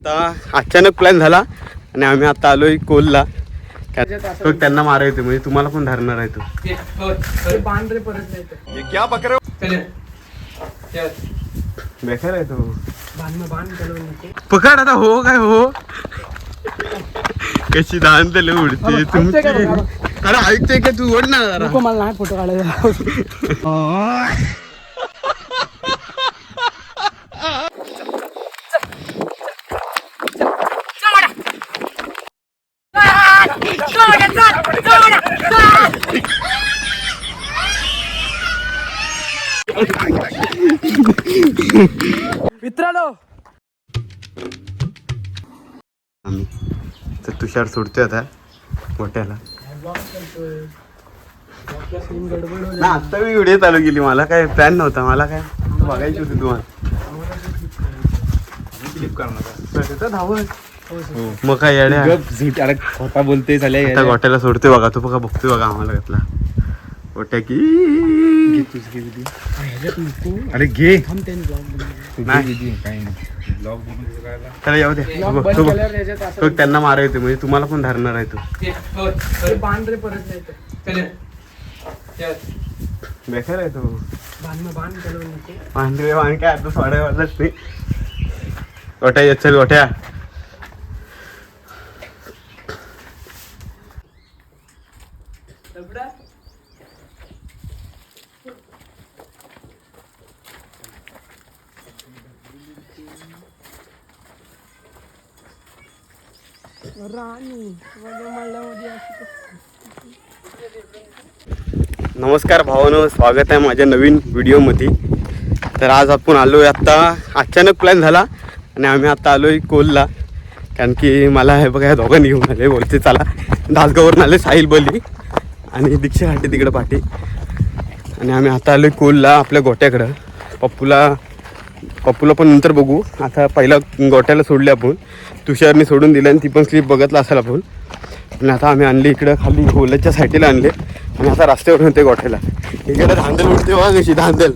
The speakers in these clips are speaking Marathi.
आता अचानक प्लॅन झाला आणि आम्ही आता आलोय कोलला. त्यांना मारायचं म्हणजे तुम्हाला पण धरणार आहे तो. बेकार आहे तो. पकड आता. हो काय हो कशी धान त्याला उडते तुमची. अरे ऐकते का तू? ओढ ना जरा. मला नाही फोटो काढायचा. मित्रांनो आम्ही तर तुषार सोडतोय आता मोठ्याला. ना आता मी व्हिडिओ चालू केली. मला काय प्लॅन नव्हता. मला काय बघायची होती तुम्हाला. धावत मग काय येड्या खोटा बोलते झाले. आता गोट्याला सोडतोय बघा. तो बघा बघतोय बघा आम्हाला घातला गोट्या की. अरे घे त्याला येऊ दे. तो त्यांना मारायचं म्हणजे तुम्हाला पण धरणार आहे तो. बेकार आहे तो. पांढरे बाण काय आता सोडायलाच नाही. गोट्या येत चल गोट्या. नमस्कार भावानो, स्वागत आहे माझ्या नवीन व्हिडिओमध्ये. तर आज आपण आलोय. आत्ता अचानक प्लॅन झाला आणि आम्ही आता आलोय कोलला. कारण की मला हे बघा दोघांनी घेऊन आले. बोलते चला. दासगाववरून आले साहिल बली आणि दीक्षा घाटे तिकडं पाठी. आणि आम्ही आता आलोय कोलला आपल्या गोट्याकडं. पप्पूला पण नंतर बघू. आता पहिला गोट्याला सोडले आपण. तुषारने सोडून दिलं आणि ती पण स्लिप बघितला असेल आपण. आणि आता आम्ही आणले इकडं खाली कोलाच्या साईडला आणले आणि आता रस्त्यावर होते गोठ्याला. इकडे धांदल उडते बघा कशी. धांदल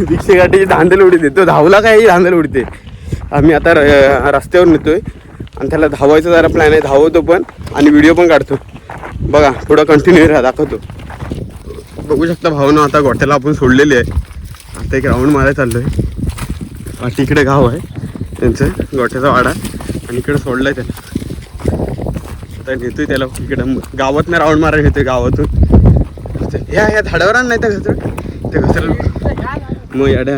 दीक्षा घाटीची धांदल उडते. तो धावला काय धांदल उडते. आम्ही आता रस्त्यावर नेतोय आणि त्याला धावायचा जरा प्लॅन आहे. धावतो पण आणि व्हिडिओ पण काढतो. बघा थोडं कंटिन्यू राहा दाखवतो. बघू शकता भावना आता गोठ्याला आपण सोडलेली आहे. आता एक राऊंड मारायला चाललोय. पाठी इकडे गाव आहे त्यांचं गोठ्याचा वाडा आणि इकडे सोडलाय त्याला. आता नेतोय त्याला इकडं गावातनं राऊंड मारायला नेतोय गावातून. ह्या झाडावर नाही तर घसर ते घसर मग याड्या.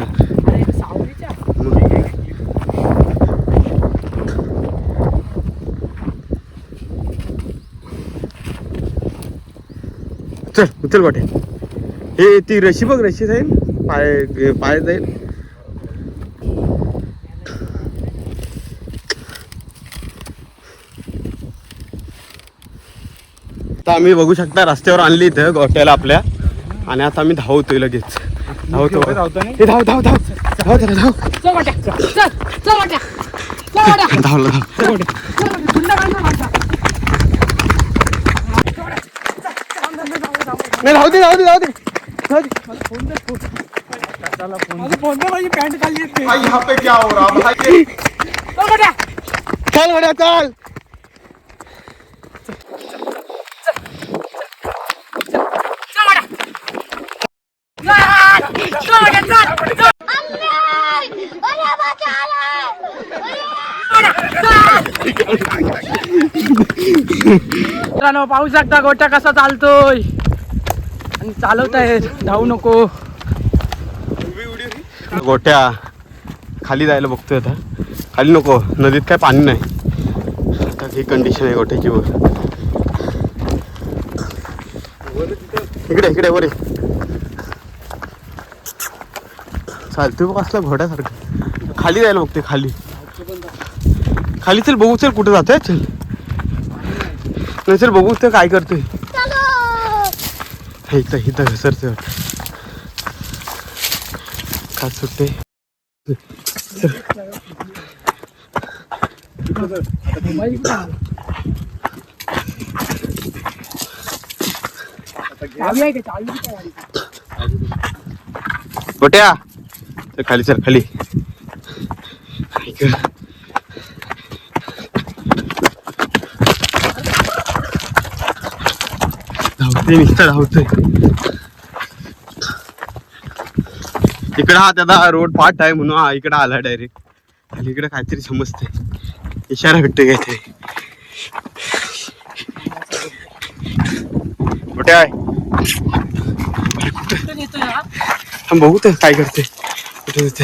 चल उचल गोठे. हे ती रशी बघ. रशी जाईल पाय जाईल. आता आम्ही बघू शकता रस्त्यावर आणली इथं गोट्याला आपल्या. आणि आता आम्ही धावतोय लगेच. धावतो धाव धाव धाव धाव धाव. धावला धाव. नाही धावते धावते धावते. पॅन्ट खाली चल बड्या चल. पाहू शकता गोट्या कसा चालतोय आणि चालवताय. धावू नको. गोट्या खाली जायला बघतोय आता. खाली नको. नदीत काय पाणी नाही. आता ही कंडिशन आहे गोट्याची. वर इकडे इकडे वर चालतोय बघ असला घोड्यासारखं. खाली जायला बघते. खाली खाली चल बघू. चल कुठं जातोय. चल नाही चल बघू तर काय करतोय. इथं इथं घसरतोय का सुटते. गोट्या खाली सर खाली. ते नुसतं धावतोय. इकडं हा त्याचा रोड पाठ आहे म्हणून हा इकडं आला डायरेक्ट. आणि इकडं काहीतरी समजते, इशारा भेटते काहीतरी. कुठे आहे बघू तर काय करते. कुठे येते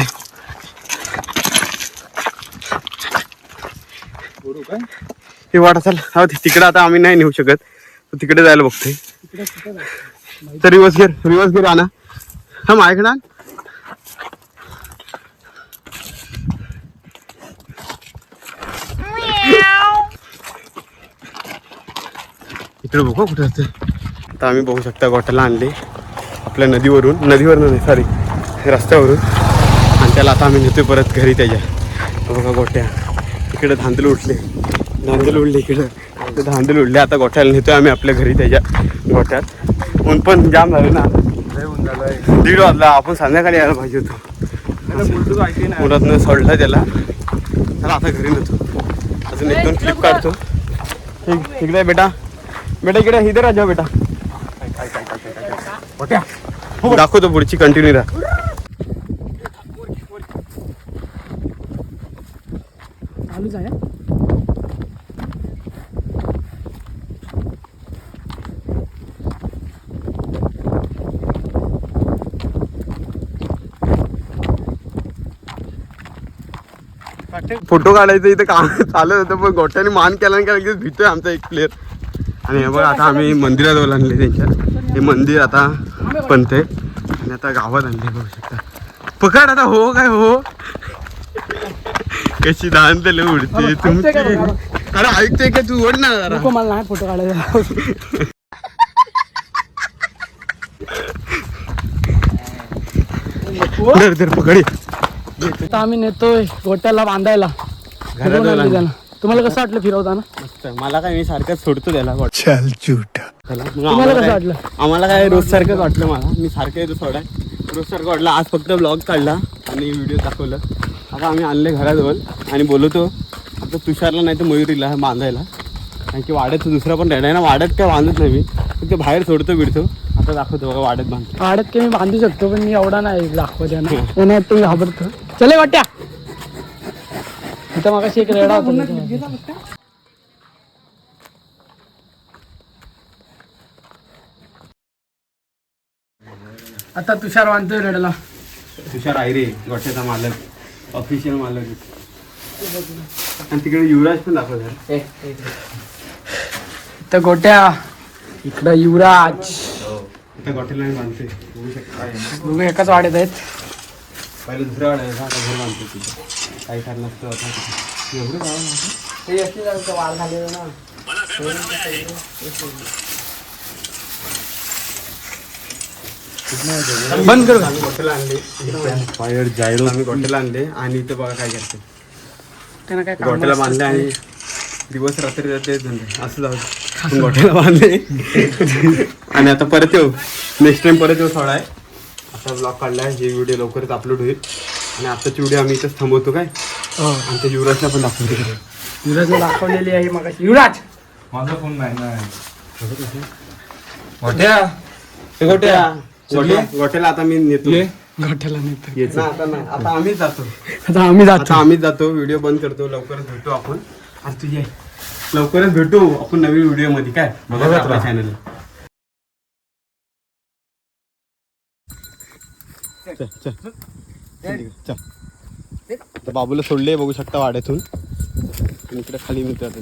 हे वाटा. चल तिकडं आता आम्ही नाही नेऊ शकत, तिकडे जायला बघतोय. तर रिवर्स गिअर आणा. हा माझ्याकडे आण. इकडे बघू कुठे असते. आता आम्ही बघू शकता गोट्याला आणले आपल्या नदीवरून नाही सॉरी रस्त्यावरून. आणि त्याला आता आम्ही नेतोय परत घरी त्याच्या. बघा गोट्या इकडे धांदल उडले इकडं धांदल उडले. आता गोठ्याला नेतोय आम्ही आपल्या घरी त्याच्या गोठ्यात. ऊन पण जाम झालं ना, 1:30 वाजला. आपण संध्याकाळी यायला पाहिजे होतो. मुलातनं सोडलं त्याला. चला आता घरी नेतो. अजून 1-2 क्लिप काढतो. इकडे बेटा इकडे इधर आ जाओ बेटा. दाखवतो पुढची कंटिन्यू राहा. चालूच आहे. फोटो काढायचं इथं काम चालत होतं, पण गोट्याने मान केला आणि लगेच भितोय आमचा एक प्लेअर. आणि बघा आता आम्ही मंदिराजवळ आणले त्यांच्या. हे मंदिर आता बनतंय आणि आता गावात आणले बघू शकता. पकड आता. हो काय हो कशी धान त्याला उडते तुमची. अरे ऐकतोय का तू? ओढ ना जरा. मला नाही फोटो काढायचा. पकड. आता आम्ही नेतोय गोट्याला बांधायला. तुम्हाला कसं वाटलं फिरवताना? मला काय मी सारखंच सोडतो त्याला. तुम्हाला कसं वाटलं? आम्हाला काय रोज सारखंच वाटलं. मला मी सारखं येतो सोडाय, रोज सारखं वाटलं. आज फक्त ब्लॉग काढला आणि व्हिडिओ दाखवलं. आता आम्ही आणले घराजवळ आणि बोलवतो आता तुषारला नाही तर मयुरीला बांधायला. कारण की वाड्यात दुसरा पण रेड आहे ना. वाड्यात काय बांधत नाही मी, फक्त बाहेर सोडतो. आता दाखवतो बघा वाड्यात बांधतो. वाड्यात काही मी बांधू शकतो, पण मी एवढा नाही दाखवते ना. त्यांना तुम्ही घाबरतो. चले वाट्या. इथं मगाशी एक रेडा होता. आता तुषार बांधतोय रेड्याला. तुषार आहे रे गोठ्याचा मालक, ऑफिशियल मालक. आणि तिकडे युवराज पण दाखवतो. इथं गोट्या, इकडं युवराज. इथं गोठ्याला मी बांधतोय बघू शकता. दोघे एकाच वाड्यात आहेत. पहिले दुसऱ्या वाड्यात आता घर बांधतो तिथं. काही कारण नसतं आता एवढं गाव वाढ झालेलं ना. बंद करू. गोठ्याला आणले फायर जायरो. आम्ही गोठ्याला आणले आणि इथं बघा काय करते. त्यांना काय गोठ्याला बांधले आणि दिवस रात्री जाते धंदे असं जाऊ. गोठ्याला बांधले आणि आता परत येऊ. नेक्स्ट टाइम परत येऊ सोडाय. आता ब्लॉग काढलाय. हे व्हिडिओ लवकरच अपलोड होईल. आणि आताची व्हिडिओ आम्ही इथंच थांबवतो काय. आणि ते युवराजला पण दाखवतो. युवराजला दाखवलेली आहे मग. युवराज माझा फोन नाही ना. गोठ्याला आता मी नेतो. गोठ्याला नेतो. ना, आता नाही. आता आम्हीच जातो. आता आम्ही आता जातो. आम्हीच जातो. व्हिडिओ बंद करतो. लवकरच भेटू आपण. आज तुझी लवकरच भेटू आपण नवीन व्हिडिओ मध्ये काय बघा आपल्या चॅनलला. बाबूला सोडले बघू शकता वाड्यातून. इकडे खाली मिळतो ना.